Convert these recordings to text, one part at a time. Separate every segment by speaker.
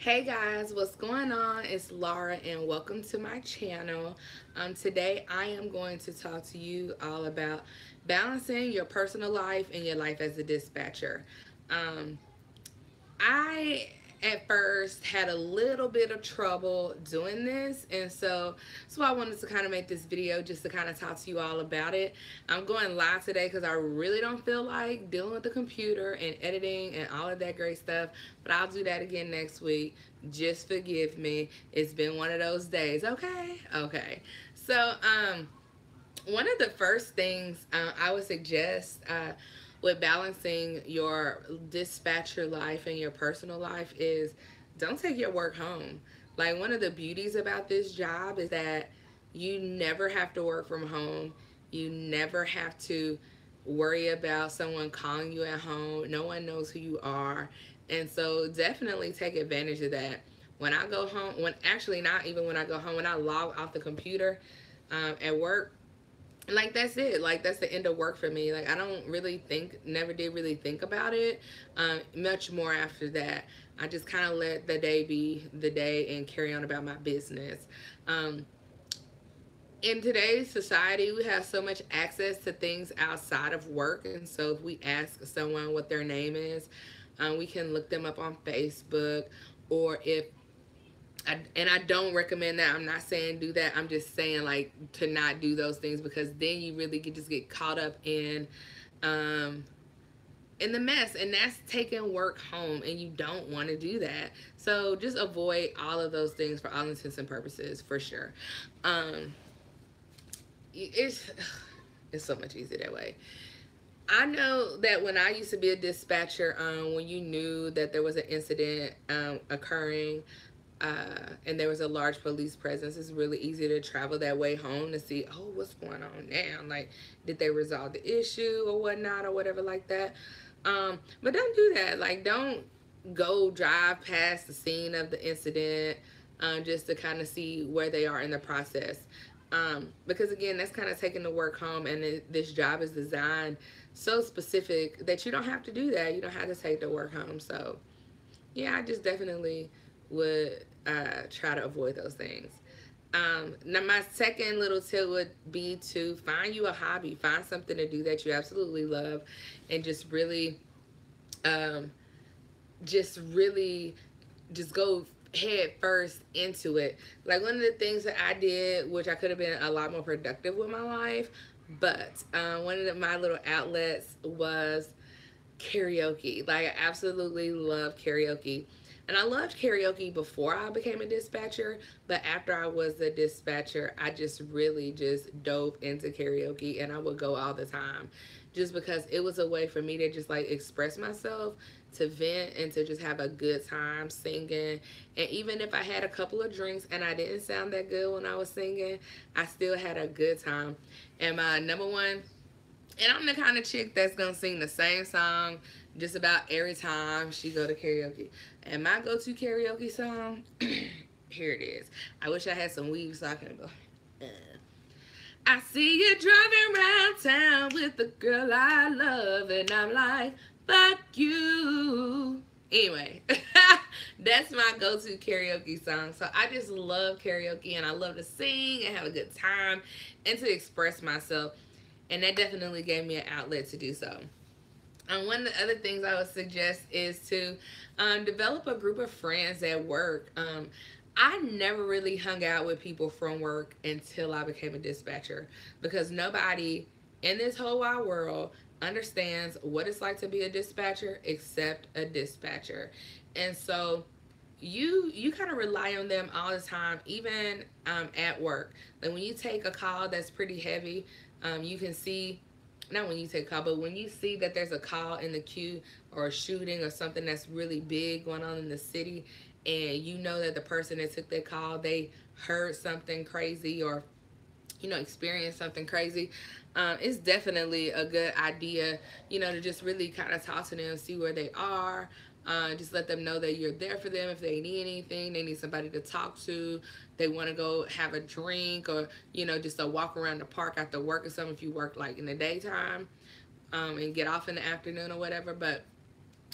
Speaker 1: Hey guys, what's going on? It's Laura and welcome to my channel. Today I am going to talk to you all about balancing your personal life and your life as a dispatcher. Um, I at first had a little bit of trouble doing this, and so I wanted to kind of make this video just to kind of talk to you all about it. I'm going live today because I really don't feel like dealing with the computer and editing and all of that great stuff, but I'll do that again next week. Just forgive me. It's been one of those days. Okay. So one of the first things I would suggest with balancing your dispatcher life and your personal life is don't take your work home. Like, one of the beauties about this job is that you never have to work from home. You never have to worry about someone calling you at home. No one knows who you are. And so definitely take advantage of that. When I go home, when actually not even when I go home, when I log off the computer at work, like that's it, like that's the end of work for me. Like, I don't really think, never did really think about it much more after that. I just kind of let the day be the day and carry on about my business. um, in today's society, we have so much access to things outside of work, and so if we ask someone what their name is, we can look them up on Facebook. Or if and I don't recommend that. I'm not saying do that. I'm just saying, like, to not do those things, because then you really just get caught up um in the mess, and that's taking work home, and you don't want to do that. So just avoid all of those things for all intents and purposes, for sure. Um it's it's so much easier that way. I know that when I used to be a dispatcher, when you knew that there was an incident occurring, and there was a large police presence, it's really easy to travel that way home to see, oh, what's going on now? Like, did they resolve the issue or whatnot or whatever like that? But don't do that. Like, don't go drive past the scene of the incident just to kind of see where they are in the process. Because again, that's kind of taking the work home, and this job is designed so specific that you don't have to do that. You don't have to take the work home. So yeah, I just definitely would try to avoid those things. Now, my second little tip would be to find you a hobby, find something to do that you absolutely love, and um, just really, just go head first into it. Like, one of the things that I did, which I could have been a lot more productive with my life, but one of my little outlets was karaoke. Like, I absolutely love karaoke. And I loved karaoke before I became a dispatcher, but after I was a dispatcher, I just really just dove into karaoke, and I would go all the time just because it was a way for me to just like express myself, to vent, and to just have a good time singing. And even if I had a couple of drinks and I didn't sound that good when I was singing, I still had a good time. And my number one, and I'm the kind of chick that's gonna sing the same song just about every time she go to karaoke. And my go-to karaoke song, here it is. I wish I had some weave so I can go. Uh, I see you driving around town with the girl I love, and I'm like, fuck you. Anyway, that's my go-to karaoke song. So I just love karaoke, and I love to sing and have a good time and to express myself. And that definitely gave me an outlet to do so. One of the other things I would suggest is to develop a group of friends at work. I never really hung out with people from work until I became a dispatcher, because nobody in this whole wide world understands what it's like to be a dispatcher except a dispatcher. And so you kind of rely on them all the time, even at work. Like, when you take a call that's pretty heavy, you can see, not when you take a call, but when you see that there's a call in the queue, or a shooting or something that's really big going on in the city, and you know that the person that took that call, they heard something crazy, or experienced something crazy. It's definitely a good idea, to just really kind of talk to them, see where they are. Just let them know that you're there for them if they need anything, they need somebody to talk to, they want to go have a drink, or just a walk around the park after work or something, if you work like in the daytime, and get off in the afternoon or whatever. But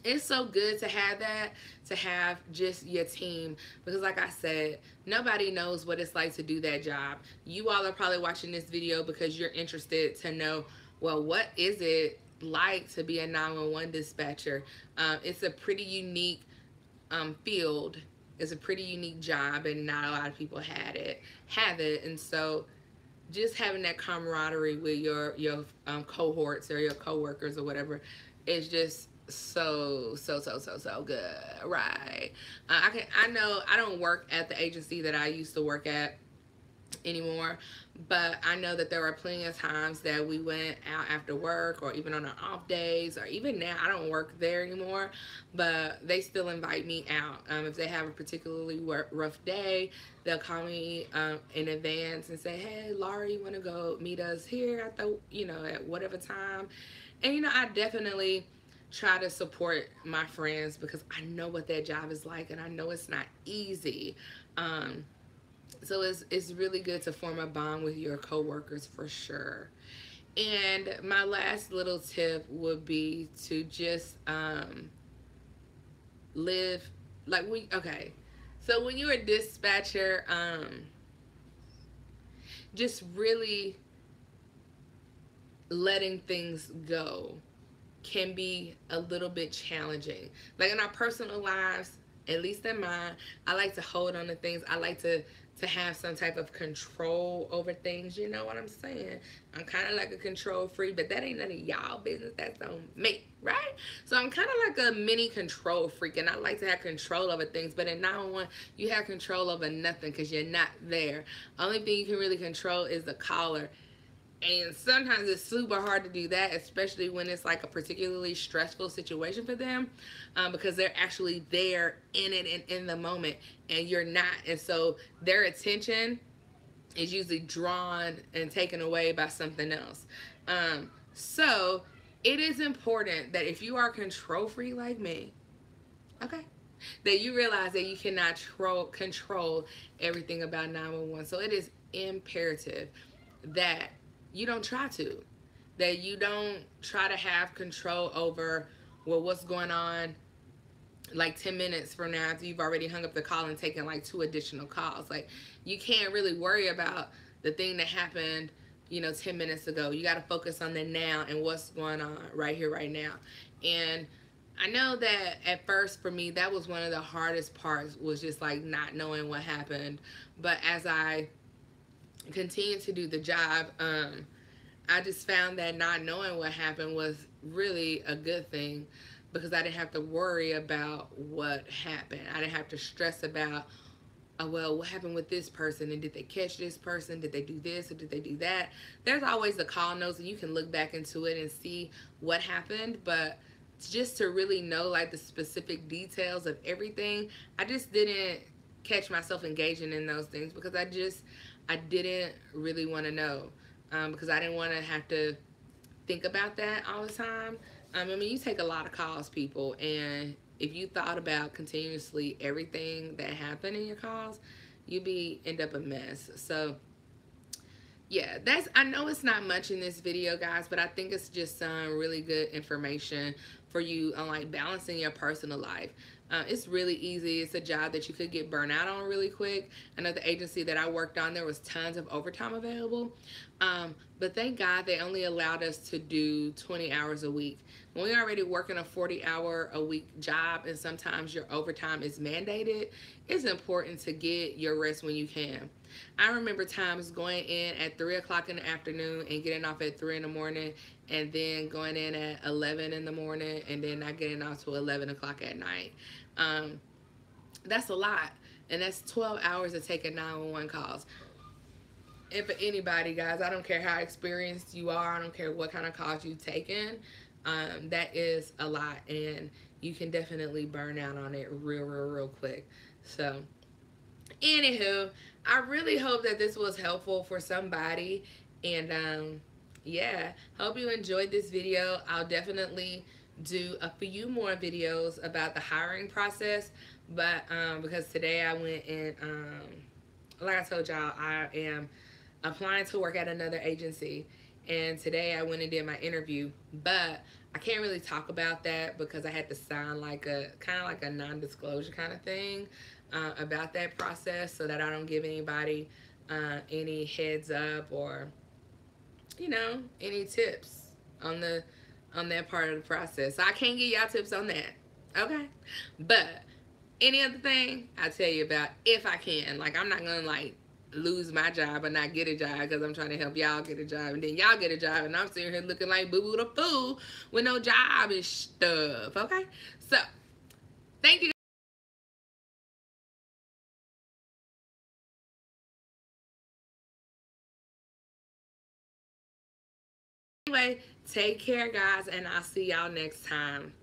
Speaker 1: It's so good to have that, to have just your team, because like I said, nobody knows what it's like to do that job. You all are probably watching this video because you're interested to know, well, what is it like to be a 911 dispatcher? It's a pretty unique field. It's a pretty unique job, and not a lot of people have it. And so just having that camaraderie with your cohorts or your coworkers or whatever is just so good, right? I know I don't work at the agency that I used to work at anymore, but I know that there are plenty of times that we went out after work, or even on our off days, or even now I don't work there anymore, but they still invite me out. If they have a particularly rough day, they'll call me in advance and say, hey Laura, you want to go meet us here at the, at whatever time. And I definitely try to support my friends because I know what that job is like, and I know it's not easy. So it's really good to form a bond with your coworkers for sure. And my last little tip would be to just live like okay. So when you're a dispatcher, just really letting things go can be a little bit challenging. Like in our personal lives, at least in mine, I like to hold on to things. I like to have some type of control over things. You know what I'm saying? I'm kind of like a control freak, but that ain't none of y'all business. That's on me, right? So I'm kind of like a mini control freak, and I like to have control over things. But in 911, you have control over nothing because you're not there. Only thing you can really control is the caller. And sometimes it's super hard to do that, especially when it's like a particularly stressful situation for them, because they're actually there in it and in the moment, and you're not. And so their attention is usually drawn and taken away by something else. So it is important that if you are control free like me, okay, that you realize that you cannot control everything about 911. So it is imperative that you don't try to. That you don't try to have control over, well, what's going on like 10 minutes from now after you've already hung up the call and taken like 2 additional calls. Like, you can't really worry about the thing that happened, 10 minutes ago. You got to focus on the now and what's going on right here, right now. And I know that at first for me, that was one of the hardest parts, was just like not knowing what happened. But as I continue to do the job, I just found that not knowing what happened was really a good thing, because I didn't have to worry about what happened. I didn't have to stress about, oh, well, what happened with this person, and did they catch this person? Did they do this or did they do that? There's always the call notes, and you can look back into it and see what happened, but just to really know like the specific details of everything, I just didn't catch myself engaging in those things because I didn't really want to know, because I didn't want to have to think about that all the time. I mean, you take a lot of calls, people, and if you thought about continuously everything that happened in your calls, you'd end up a mess. So yeah, I know it's not much in this video, guys, but I think it's just some really good information for you on like balancing your personal life. It's really easy. It's a job that you could get burnt out on really quick. I know the agency that I worked on, there was tons of overtime available. But thank God they only allowed us to do 20 hours a week. When we're already working a 40-hour-a-week job, and sometimes your overtime is mandated, it's important to get your rest when you can. I remember times going in at 3 o'clock in the afternoon and getting off at 3 in the morning, and then going in at 11 in the morning, and then not getting off till 11 o'clock at night. That's a lot, and that's 12 hours of taking 911 calls. And for anybody, guys, I don't care how experienced you are, I don't care what kind of calls you've taken, that is a lot, and you can definitely burn out on it real quick. So anywho, I really hope that this was helpful for somebody, and yeah, hope you enjoyed this video. I'll definitely do a few more videos about the hiring process, but because today I went and like I told y'all, I am applying to work at another agency, and today I went and did my interview, but I can't really talk about that because I had to sign like a kind of like a non-disclosure kind of thing about that process, so that I don't give anybody any heads up or any tips on the on that part of the process. So I can't give y'all tips on that. Okay, but any other thing I'll tell you about if I can. Like, I'm not gonna like lose my job or not get a job because I'm trying to help y'all get a job, and then y'all get a job and I'm sitting here looking like Boo Boo the Fool with no job and stuff. Okay, so thank you. Anyway, take care, guys, and I'll see y'all next time.